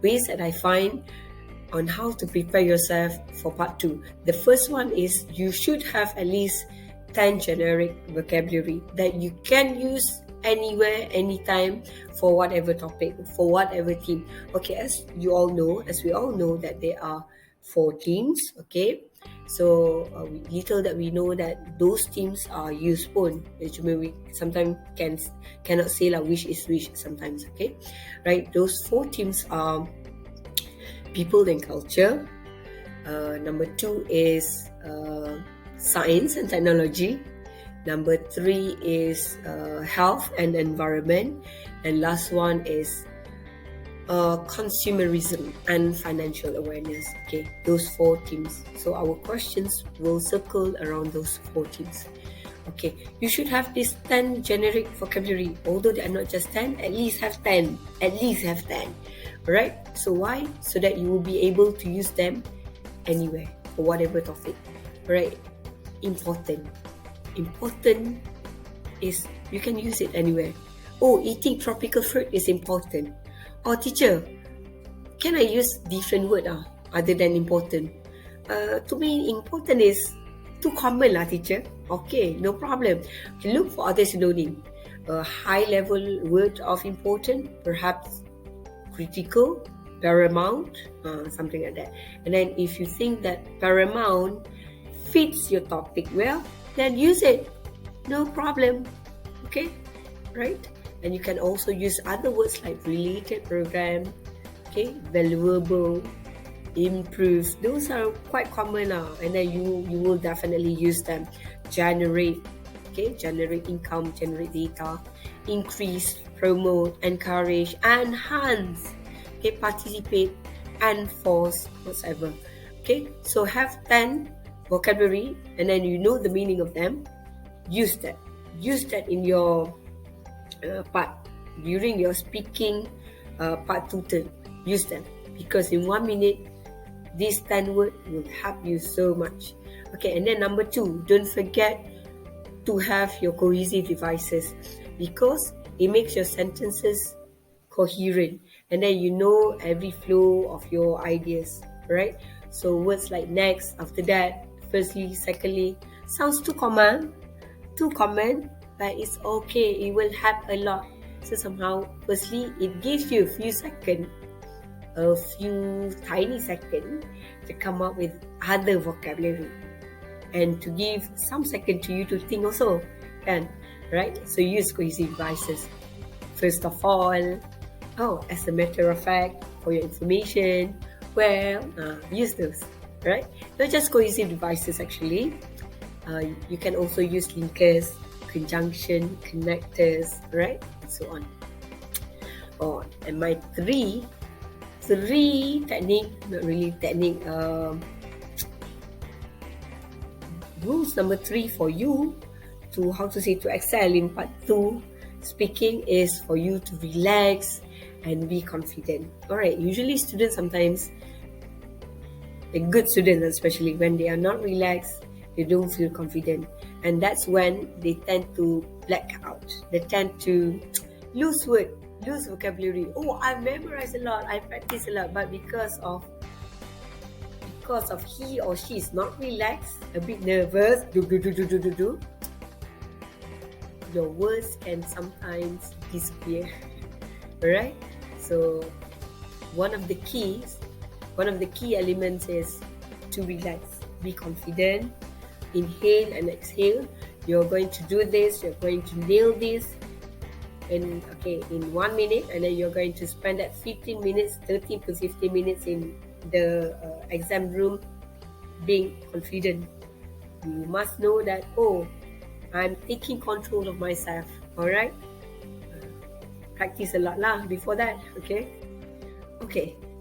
ways that I find on how to prepare yourself for part 2. The first one is you should have at least 10 generic vocabulary that you can use anywhere, anytime, for whatever topic, for whatever theme. Okay, as we all know that there are 4 themes. Okay, so little that we know that those themes are used pun. We sometimes cannot say lah which is which sometimes. Okay, right? Those 4 themes are people and culture. Number 2 is science and technology. Number 3 is health and environment. And last one is consumerism and financial awareness. Okay, those 4 themes. So our questions will circle around those 4 themes. Okay, you should have this 10 generic vocabulary. Although they are not just 10, at least have 10. At least have 10. Alright, so why? So that you will be able to use them anywhere for whatever topic. Alright, important is you can use it anywhere. Oh, eating tropical fruit is important. Oh, teacher, can I use different word other than important? To me, important is too common lah, teacher. Okay, no problem. Okay, look for other synonym. A high-level word of important, perhaps critical, paramount, something like that. And then if you think that paramount fits your topic well, then use it. No problem. Okay, right? And you can also use other words like related program, okay, valuable, improve. Those are quite common now, and then you will definitely use them. Generate, okay, generate income, generate data, increase, promote, encourage, enhance, okay, participate, enforce, whatever. Okay, so have 10 vocabulary, and then you know the meaning of them. Use that in your part during your speaking part 2 turn. Use them, because in 1 minute these 10 words will help you so much. Okay, and then number 2, don't forget to have your cohesive devices, because it makes your sentences coherent, and then you know every flow of your ideas, right? So words like next, after that, firstly, secondly, sounds too common, but it's okay, it will help a lot. So somehow, firstly, it gives you a few tiny seconds to come up with other vocabulary, and to give some second to you to think also, kan? Right? So use cohesive devices. First of all, as a matter of fact, for your information, use those, right? Not just cohesive devices actually. You can also use linkers, conjunction, connectors, right? And so on. And my three technique, not really technique, rules number 3 for you to excel in part 2 speaking is for you to relax and be confident. Alright, usually students sometimes, the good students especially, when they are not relaxed, they don't feel confident, and that's when they tend to black out. They tend to lose vocabulary. Oh, I memorize a lot, I practice a lot, but because of he or she is not relaxed, a bit nervous, your words can sometimes disappear. Alright, so one of the key elements is to relax, be confident, inhale and exhale. You're going to do this, you're going to nail this in 1 minute, and then you're going to spend that 13 to 15 minutes in the exam room being confident. You must know that, I'm taking control of myself. Alright, practice a lot before that. Okay,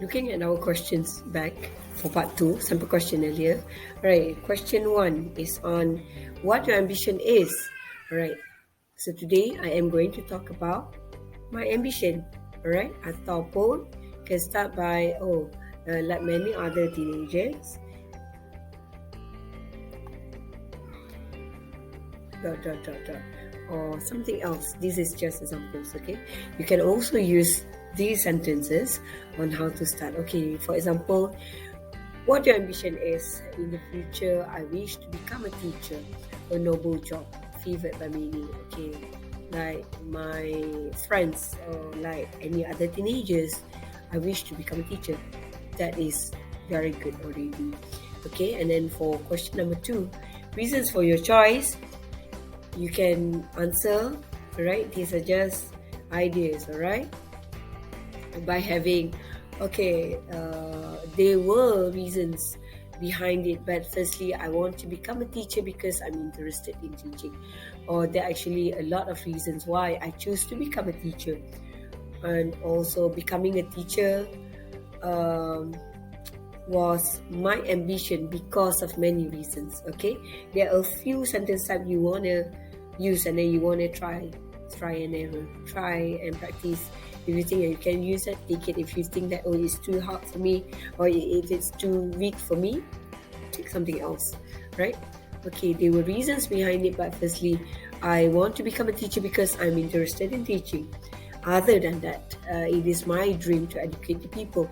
looking at our questions back for part 2, sample question earlier. Alright, question 1 is on what your ambition is. Alright, so today I am going to talk about my ambition. Alright, ataupun can start by like many other teenagers, or something else. This is just examples. Okay, you can also use these sentences on how to start. Okay, for example, what your ambition is in the future. I wish to become a teacher, a noble job, favored by many. Okay, like my friends or like any other teenagers, I wish to become a teacher. That is very good already. Okay, and then for question number 2, reasons for your choice, you can answer, right? These are just ideas, all right? By having, okay, there were reasons behind it, but firstly, I want to become a teacher because I'm interested in teaching. Or there are actually a lot of reasons why I choose to become a teacher. And also, becoming a teacher was my ambition because of many reasons. Okay, there are a few sentence type you want to use, and then you want to try and error, try and practice. If you think that you can use it, take it. If you think that, oh, it's too hard for me, or if it's too weak for me, take something else, right? Okay, there were reasons behind it, but firstly, I want to become a teacher because I'm interested in teaching. Other than that, it is my dream to educate the people.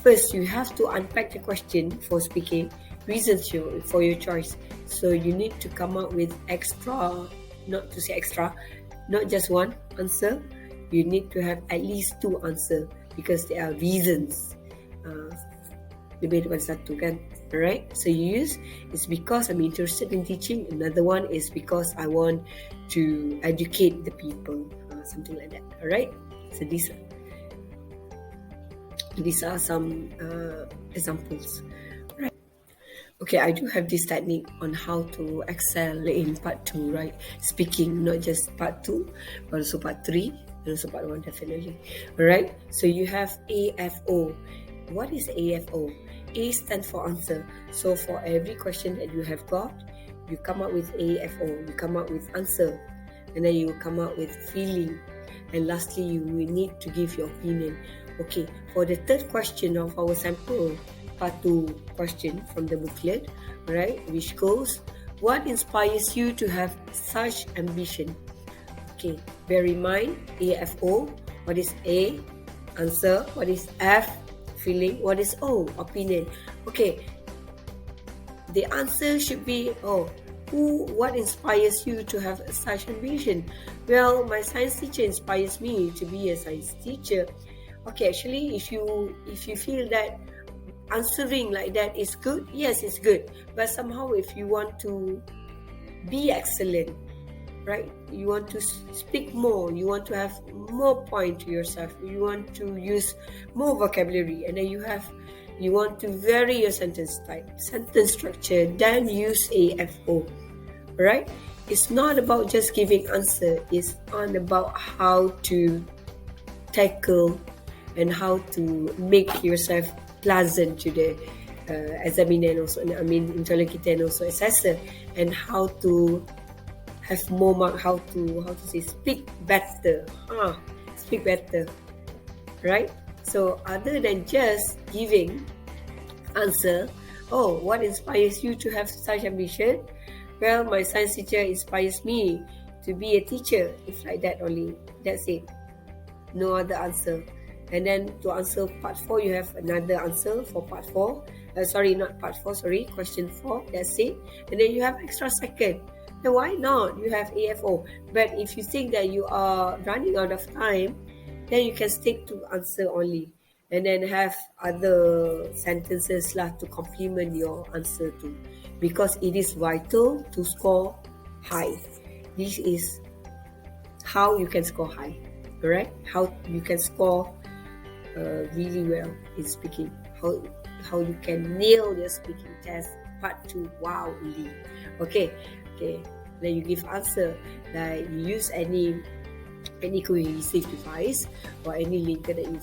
First, you have to unpack the question for speaking, reasons for your choice. So you need to come up with not just one answer. You need to have at least 2 answers because there are reasons. Lebih daripada satu kan? Alright, so you use, it's because I'm interested in teaching. Another one is because I want to educate the people. Something like that. Alright, so these are some examples. Right. Okay, I do have this technique on how to excel in part 2, right? Speaking, not just part 2, but also part 3, and also part 1 definitely. Alright, so you have AFO. What is AFO? A stands for answer. So for every question that you have got, you come up with AFO, you come up with answer, and then you come up with feeling. And lastly, you will need to give your opinion. Okay, for the third question of our sample part 2 question from the booklet, right, which goes, what inspires you to have such ambition? Okay, bear in mind, AFO, what is A? Answer. What is F? Feeling. What is O? Opinion. Okay, the answer should be, what inspires you to have such ambition? Well, my science teacher inspires me to be a science teacher. Okay, actually, if you feel that answering like that is good, yes, it's good. But somehow, if you want to be excellent, right? You want to speak more. You want to have more point to yourself. You want to use more vocabulary, and then you want to vary your sentence type, sentence structure, then use AFO, right? It's not about just giving answer. It's on about how to tackle and how to make yourself pleasant to the examiner and also, interlocutor and also assessor, and how to have more how to say speak better, right? So other than just giving answer, what inspires you to have such ambition? Well, my science teacher inspires me to be a teacher. It's like that only. That's it. No other answer. And then to answer part 4, you have another answer for part 4. Question 4. That's it. And then you have extra second. Then why not? You have AFO. But if you think that you are running out of time, then you can stick to answer only. And then have other sentences to complement your answer too. Because it is vital to score high. This is how you can score high. Correct? How you can score really well in speaking. How you can nail your speaking test. Part 2. Wow, Lee. Okay. Then you give answer. Like you use any cohesive device or any linker that you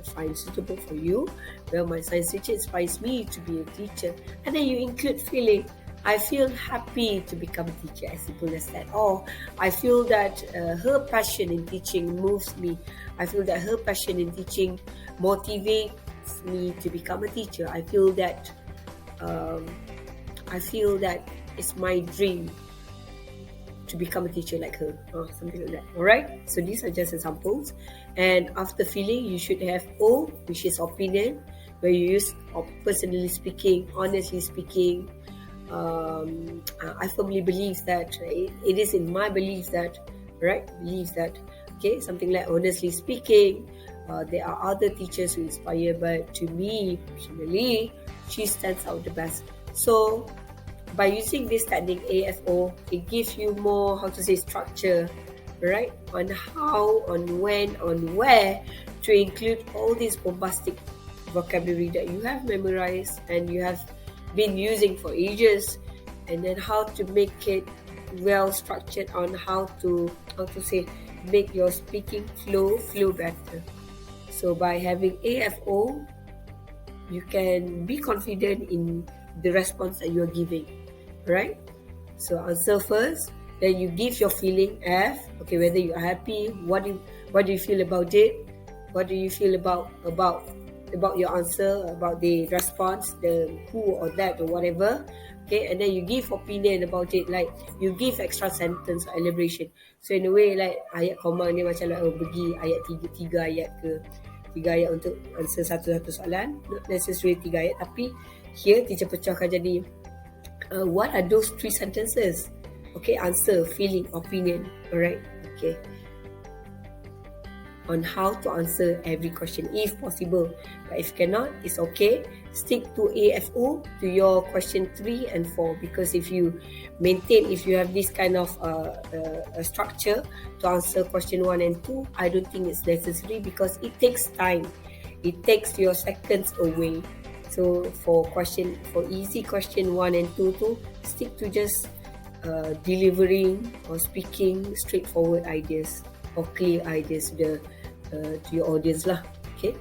find suitable for you. Well, my science teacher inspires me to be a teacher. And then you include feeling. I feel happy to become a teacher, as simple as that. Or I feel that her passion in teaching moves me. I feel that her passion in teaching motivates me to become a teacher. I feel that it's my dream to become a teacher like her, or something like that. Alright, so these are just examples. And after feeling, you should have O, which is opinion, where you use personally speaking, honestly speaking. I firmly believe that it is in my belief that, right? Believe that, okay, something like honestly speaking. There are other teachers who inspire, but to me personally, she stands out the best. So by using this technique AFO, it gives you more, structure, right? On how, on when, on where to include all this bombastic vocabulary that you have memorized and you have been using for ages, and then how to make it well structured on how to make your speaking flow better. So by having AFO, you can be confident in the response that you're giving, right? So answer first, then you give your feeling F. Okay, whether you are happy, what do you feel about it? What do you feel about your answer, about the response, the who or that or whatever? Okay, and then you give opinion about it, like you give extra sentence or elaboration. So in a way, like ayat koma ni macam like bagi ayat tiga ayat untuk answer satu soalan, not necessarily 3 ayat, tapi here teacher pecahkan jadi what are those 3 sentences? Okay, answer, feeling, opinion. Alright, okay. On how to answer every question if possible. But if cannot, it's okay. Stick to AFO, to your question 3 and 4, because if you have this kind of structure to answer question 1 and 2, I don't think it's necessary because it takes time. It takes your seconds away. So for easy question 1 and 2 too, stick to just delivering or speaking straightforward ideas or clear ideas to your audience lah. Okay.